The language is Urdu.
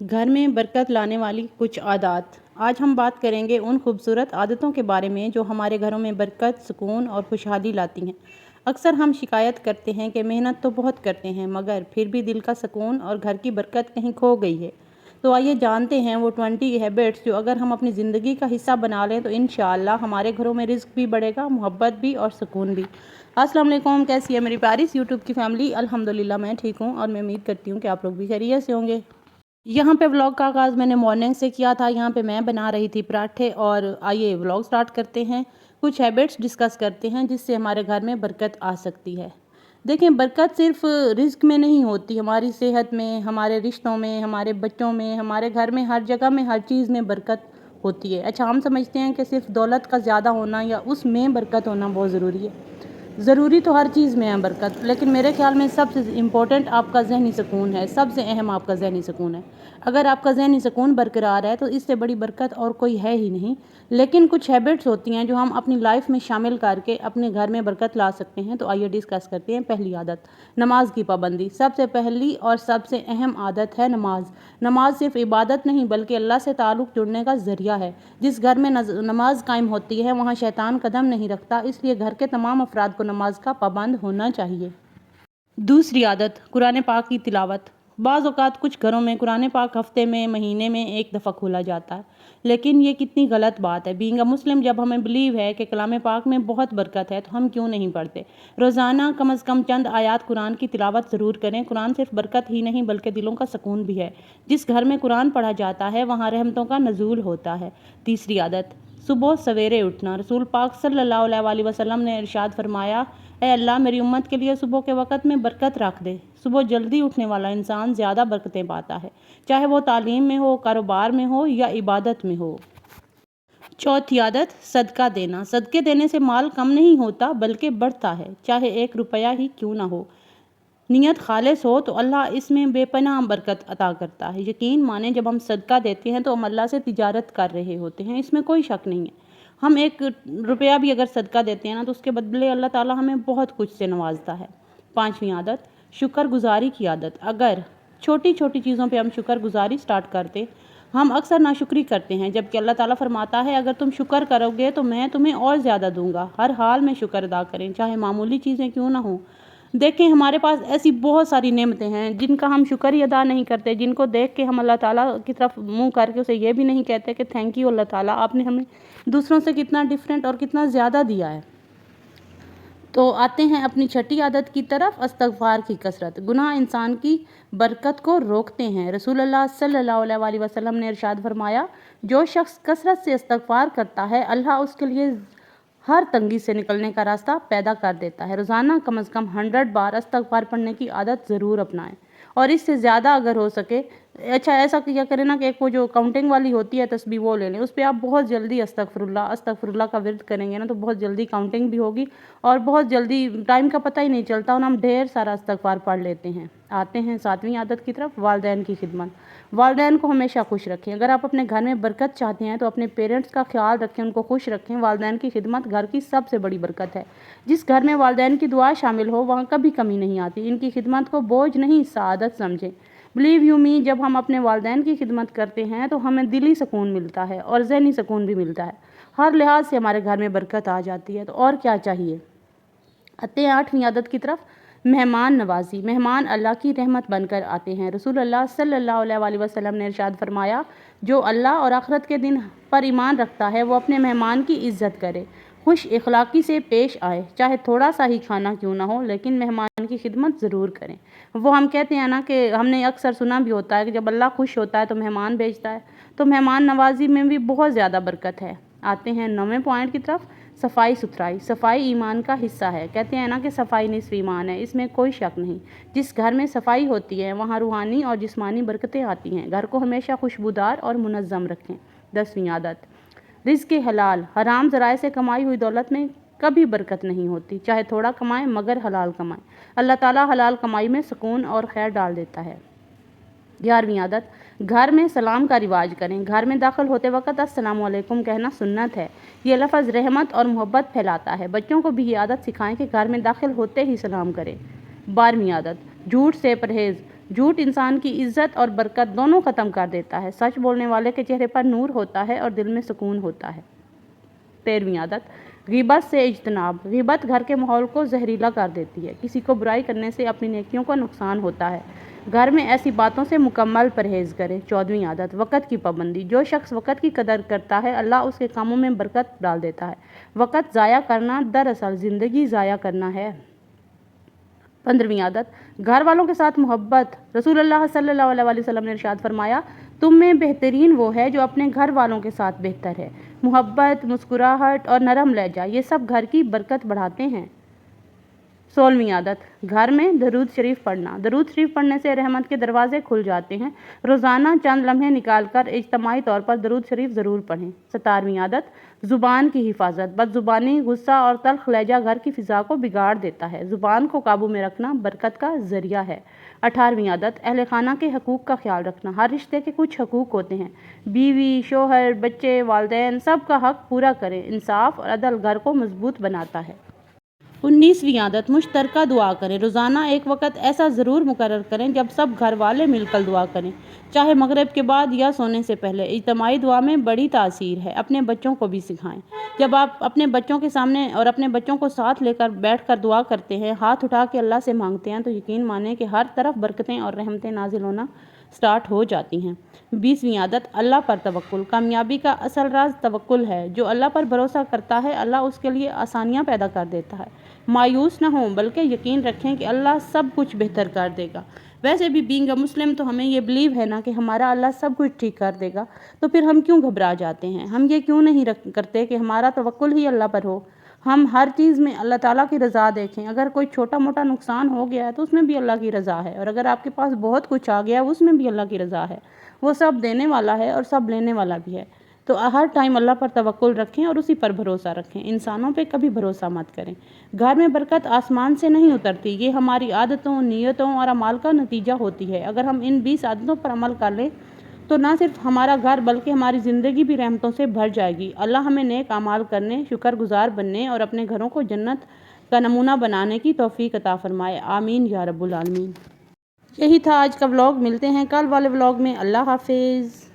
گھر میں برکت لانے والی کچھ عادات۔ آج ہم بات کریں گے ان خوبصورت عادتوں کے بارے میں جو ہمارے گھروں میں برکت، سکون اور خوشحالی لاتی ہیں۔ اکثر ہم شکایت کرتے ہیں کہ محنت تو بہت کرتے ہیں مگر پھر بھی دل کا سکون اور گھر کی برکت کہیں کھو گئی ہے۔ تو آئیے جانتے ہیں وہ 20 ہیبٹس جو اگر ہم اپنی زندگی کا حصہ بنا لیں تو انشاءاللہ ہمارے گھروں میں رزق بھی بڑھے گا، محبت بھی اور سکون بھی۔ السلام علیکم، کیسی ہے میری پیاری یوٹیوب کی فیملی؟ الحمدللہ میں ٹھیک ہوں اور میں امید کرتی ہوں کہ آپ لوگ بھی خیریت سے ہوں گے۔ یہاں پہ ولاگ کا آغاز میں نے مارننگ سے کیا تھا۔ یہاں پہ میں بنا رہی تھی پراٹھے اور آئیے ولاگ سٹارٹ کرتے ہیں۔ کچھ ہیبٹس ڈسکس کرتے ہیں جس سے ہمارے گھر میں برکت آ سکتی ہے۔ دیکھیں، برکت صرف رزق میں نہیں ہوتی، ہماری صحت میں، ہمارے رشتوں میں، ہمارے بچوں میں، ہمارے گھر میں، ہر جگہ میں، ہر چیز میں برکت ہوتی ہے۔ اچھا، ہم سمجھتے ہیں کہ صرف دولت کا زیادہ ہونا یا اس میں برکت ہونا بہت ضروری ہے۔ ضروری تو ہر چیز میں ہے برکت، لیکن میرے خیال میں سب سے امپورٹنٹ آپ کا ذہنی سکون ہے، سب سے اہم آپ کا ذہنی سکون ہے۔ اگر آپ کا ذہنی سکون برقرار ہے تو اس سے بڑی برکت اور کوئی ہے ہی نہیں۔ لیکن کچھ ہیبٹس ہوتی ہیں جو ہم اپنی لائف میں شامل کر کے اپنے گھر میں برکت لا سکتے ہیں۔ تو آئیے ڈسکس کرتے ہیں۔ پہلی عادت، نماز کی پابندی۔ سب سے پہلی اور سب سے اہم عادت ہے نماز۔ نماز صرف عبادت نہیں بلکہ اللہ سے تعلق جڑنے کا ذریعہ ہے۔ جس گھر میں نماز قائم ہوتی ہے وہاں شیطان قدم نہیں رکھتا، اس لیے گھر کے تمام افراد کو نماز کا پابند ہونا چاہیے۔ دوسری عادت، قرآن پاک کی تلاوت۔ بعض اوقات کچھ گھروں میں قرآن پاک ہفتے میں، مہینے میں ایک دفعہ کھولا جاتا ہے، لیکن یہ کتنی غلط بات ہے۔ بینگ اے مسلم جب ہمیں بلیو ہے کہ کلام پاک میں بہت برکت ہے تو ہم کیوں نہیں پڑھتے؟ روزانہ کم از کم چند آیات قرآن کی تلاوت ضرور کریں۔ قرآن صرف برکت ہی نہیں بلکہ دلوں کا سکون بھی ہے۔ جس گھر میں قرآن پڑھا جاتا ہے وہاں رحمتوں کا نزول ہوتا ہے۔ تیسری عادت، صبح سویرے اٹھنا۔ رسول پاک صلی اللہ علیہ وسلم نے ارشاد فرمایا، اے اللہ میری امت کے لیے صبح کے وقت میں برکت رکھ دے۔ صبح جلدی اٹھنے والا انسان زیادہ برکتیں پاتا ہے، چاہے وہ تعلیم میں ہو، کاروبار میں ہو یا عبادت میں ہو۔ چوتھی عادت، صدقہ دینا۔ صدقے دینے سے مال کم نہیں ہوتا بلکہ بڑھتا ہے، چاہے 1 روپیہ ہی کیوں نہ ہو۔ نیت خالص ہو تو اللہ اس میں بے پناہ برکت عطا کرتا ہے۔ یقین مانیں جب ہم صدقہ دیتے ہیں تو ہم اللہ سے تجارت کر رہے ہوتے ہیں، اس میں کوئی شک نہیں ہے۔ ہم 1 روپیہ بھی اگر صدقہ دیتے ہیں نا تو اس کے بدلے اللہ تعالیٰ ہمیں بہت کچھ سے نوازتا ہے۔ پانچویں عادت، شکر گزاری کی عادت۔ اگر چھوٹی چھوٹی چیزوں پہ ہم شکر گزاری سٹارٹ کرتے، ہم اکثر ناشکری کرتے ہیں، جبکہ اللہ تعالیٰ فرماتا ہے اگر تم شکر کرو گے تو میں تمہیں اور زیادہ دوں گا۔ ہر حال میں شکر ادا کریں، چاہے معمولی چیزیں کیوں نہ ہوں۔ دیکھیں، ہمارے پاس ایسی بہت ساری نعمتیں ہیں جن کا ہم شکر ہی ادا نہیں کرتے، جن کو دیکھ کے ہم اللہ تعالیٰ کی طرف منہ کر کے اسے یہ بھی نہیں کہتے کہ تھینک یو اللہ تعالیٰ، آپ نے ہمیں دوسروں سے کتنا ڈیفرنٹ اور کتنا زیادہ دیا ہے۔ تو آتے ہیں اپنی چھٹی عادت کی طرف، استغفار کی کثرت۔ گناہ انسان کی برکت کو روکتے ہیں۔ رسول اللہ صلی اللہ علیہ وسلم نے ارشاد فرمایا، جو شخص کثرت سے استغفار کرتا ہے اللہ اس کے لیے ہر تنگی سے نکلنے کا راستہ پیدا کر دیتا ہے۔ روزانہ کم از کم 100 بار استغفار پڑھنے کی عادت ضرور اپنائیں، اور اس سے زیادہ اگر ہو سکے۔ اچھا، ایسا کیا کریں نا کہ ایک وہ جو کاؤنٹنگ والی ہوتی ہے تسبیح وہ لے لیں، اس پہ آپ بہت جلدی استغفر اللہ کا ورد کریں گے نا تو بہت جلدی کاؤنٹنگ بھی ہوگی اور بہت جلدی ٹائم کا پتہ ہی نہیں چلتا اور ہم ڈھیر سارا استغفار پڑھ لیتے ہیں۔ آتے ہیں 7ویں عادت کی طرف، والدین کی خدمت۔ والدین کو ہمیشہ خوش رکھیں۔ اگر آپ اپنے گھر میں برکت چاہتے ہیں تو اپنے پیرنٹس کا خیال رکھیں، ان کو خوش رکھیں۔ والدین کی خدمت گھر کی سب سے بڑی برکت ہے۔ جس گھر میں والدین کی دعا شامل ہو وہاں کبھی کمی نہیں آتی۔ ان کی خدمت کو بوجھ نہیں، سعادت سمجھیں۔ بلیو یو می، جب ہم اپنے والدین کی خدمت کرتے ہیں تو ہمیں دلی سکون ملتا ہے اور ذہنی سکون بھی ملتا ہے۔ ہر لحاظ سے ہمارے گھر میں برکت آ جاتی ہے، تو اور کیا چاہیے۔ آتے ہیں 8ویں عادت کی طرف، مہمان نوازی۔ مہمان اللہ کی رحمت بن کر آتے ہیں۔ رسول اللہ صلی اللہ علیہ وسلم نے ارشاد فرمایا، جو اللہ اور آخرت کے دن پر ایمان رکھتا ہے وہ اپنے مہمان کی عزت کرے، خوش اخلاقی سے پیش آئے، چاہے تھوڑا سا ہی کھانا کیوں نہ ہو، لیکن مہمان کی خدمت ضرور کریں۔ وہ ہم کہتے ہیں نا کہ ہم نے اکثر سنا بھی ہوتا ہے کہ جب اللہ خوش ہوتا ہے تو مہمان بھیجتا ہے، تو مہمان نوازی میں بھی بہت زیادہ برکت ہے۔ آتے ہیں 9ویں پوائنٹ کی طرف، صفائی ستھرائی۔ صفائی ایمان کا حصہ ہے، کہتے ہیں نا کہ صفائی نصف ایمان ہے، اس میں کوئی شک نہیں۔ جس گھر میں صفائی ہوتی ہے وہاں روحانی اور جسمانی برکتیں آتی ہیں۔ گھر کو ہمیشہ خوشبودار اور منظم رکھیں۔ 10ویں عادت، رزق حلال۔ حرام ذرائع سے کمائی ہوئی دولت میں کبھی برکت نہیں ہوتی، چاہے تھوڑا کمائیں مگر حلال کمائیں۔ اللہ تعالیٰ حلال کمائی میں سکون اور خیر ڈال دیتا ہے۔ 11ویں عادت، گھر میں سلام کا رواج کریں۔ گھر میں داخل ہوتے وقت السلام علیکم کہنا سنت ہے، یہ لفظ رحمت اور محبت پھیلاتا ہے۔ بچوں کو بھی یہ عادت سکھائیں کہ گھر میں داخل ہوتے ہی سلام کریں۔ 12ویں عادت، جھوٹ سے پرہیز۔ جھوٹ انسان کی عزت اور برکت دونوں ختم کر دیتا ہے۔ سچ بولنے والے کے چہرے پر نور ہوتا ہے اور دل میں سکون ہوتا ہے۔ 13ویں عادت، غیبت سے اجتناب۔ غیبت گھر کے ماحول کو زہریلا کر دیتی ہے۔ کسی کو برائی کرنے سے اپنی نیکیوں کا نقصان ہوتا ہے۔ گھر میں ایسی باتوں سے مکمل پرہیز کریں۔ 14ویں عادت، وقت کی پابندی۔ جو شخص وقت کی قدر کرتا ہے اللہ اس کے کاموں میں برکت ڈال دیتا ہے۔ وقت ضائع کرنا دراصل زندگی ضائع کرنا ہے۔ 15ویں عادت، گھر والوں کے ساتھ محبت۔ رسول اللہ صلی اللہ علیہ وسلم نے ارشاد فرمایا، تم میں بہترین وہ ہے جو اپنے گھر والوں کے ساتھ بہتر ہے۔ محبت، مسکراہٹ اور نرم لہجہ یہ سب گھر کی برکت بڑھاتے ہیں۔ 16ویں عادت، گھر میں درود شریف پڑھنا۔ درود شریف پڑھنے سے رحمت کے دروازے کھل جاتے ہیں۔ روزانہ چند لمحے نکال کر اجتماعی طور پر درود شریف ضرور پڑھیں۔ 17ویں عادت، زبان کی حفاظت۔ بد زبانی، غصہ اور تلخ لہجہ گھر کی فضا کو بگاڑ دیتا ہے۔ زبان کو قابو میں رکھنا برکت کا ذریعہ ہے۔ 18ویں عادت، اہل خانہ کے حقوق کا خیال رکھنا۔ ہر رشتے کے کچھ حقوق ہوتے ہیں۔ بیوی، شوہر، بچے، والدین سب کا حق پورا کریں۔ انصاف اور عدل گھر کو مضبوط بناتا ہے۔ 19ویں عادت، مشترکہ دعا کریں۔ روزانہ ایک وقت ایسا ضرور مقرر کریں جب سب گھر والے مل کر دعا کریں، چاہے مغرب کے بعد یا سونے سے پہلے۔ اجتماعی دعا میں بڑی تاثیر ہے۔ اپنے بچوں کو بھی سکھائیں۔ جب آپ اپنے بچوں کے سامنے اور اپنے بچوں کو ساتھ لے کر بیٹھ کر دعا کرتے ہیں، ہاتھ اٹھا کے اللہ سے مانگتے ہیں، تو یقین مانیں کہ ہر طرف برکتیں اور رحمتیں نازل ہونا سٹارٹ ہو جاتی ہیں۔ 20ویں عادت، اللہ پر توکل۔ کامیابی کا اصل راز توکل ہے۔ جو اللہ پر بھروسہ کرتا ہے اللہ اس کے لیے آسانیاں پیدا کر دیتا ہے۔ مایوس نہ ہوں بلکہ یقین رکھیں کہ اللہ سب کچھ بہتر کر دے گا۔ ویسے بھی بینگ اے مسلم تو ہمیں یہ بلیو ہے نا کہ ہمارا اللہ سب کچھ ٹھیک کر دے گا، تو پھر ہم کیوں گھبرا جاتے ہیں؟ ہم یہ کیوں نہیں کرتے کہ ہمارا توکل ہی اللہ پر ہو؟ ہم ہر چیز میں اللہ تعالیٰ کی رضا دیکھیں۔ اگر کوئی چھوٹا موٹا نقصان ہو گیا ہے تو اس میں بھی اللہ کی رضا ہے، اور اگر آپ کے پاس بہت کچھ آ گیا ہے اس میں بھی اللہ کی رضا ہے۔ وہ سب دینے والا ہے اور سب لینے والا بھی ہے۔ تو ہر ٹائم اللہ پر توکل رکھیں اور اسی پر بھروسہ رکھیں۔ انسانوں پہ کبھی بھروسہ مت کریں۔ گھر میں برکت آسمان سے نہیں اترتی، یہ ہماری عادتوں، نیتوں اور اعمال کا نتیجہ ہوتی ہے۔ اگر ہم ان 20 عادتوں پر عمل کر لیں تو نہ صرف ہمارا گھر بلکہ ہماری زندگی بھی رحمتوں سے بھر جائے گی۔ اللہ ہمیں نیک اعمال کرنے، شکر گزار بننے اور اپنے گھروں کو جنت کا نمونہ بنانے کی توفیق عطا فرمائے۔ آمین یا رب العالمین۔ یہی تھا آج کا ولاگ۔ ملتے ہیں کل والے ولاگ میں۔ اللہ حافظ۔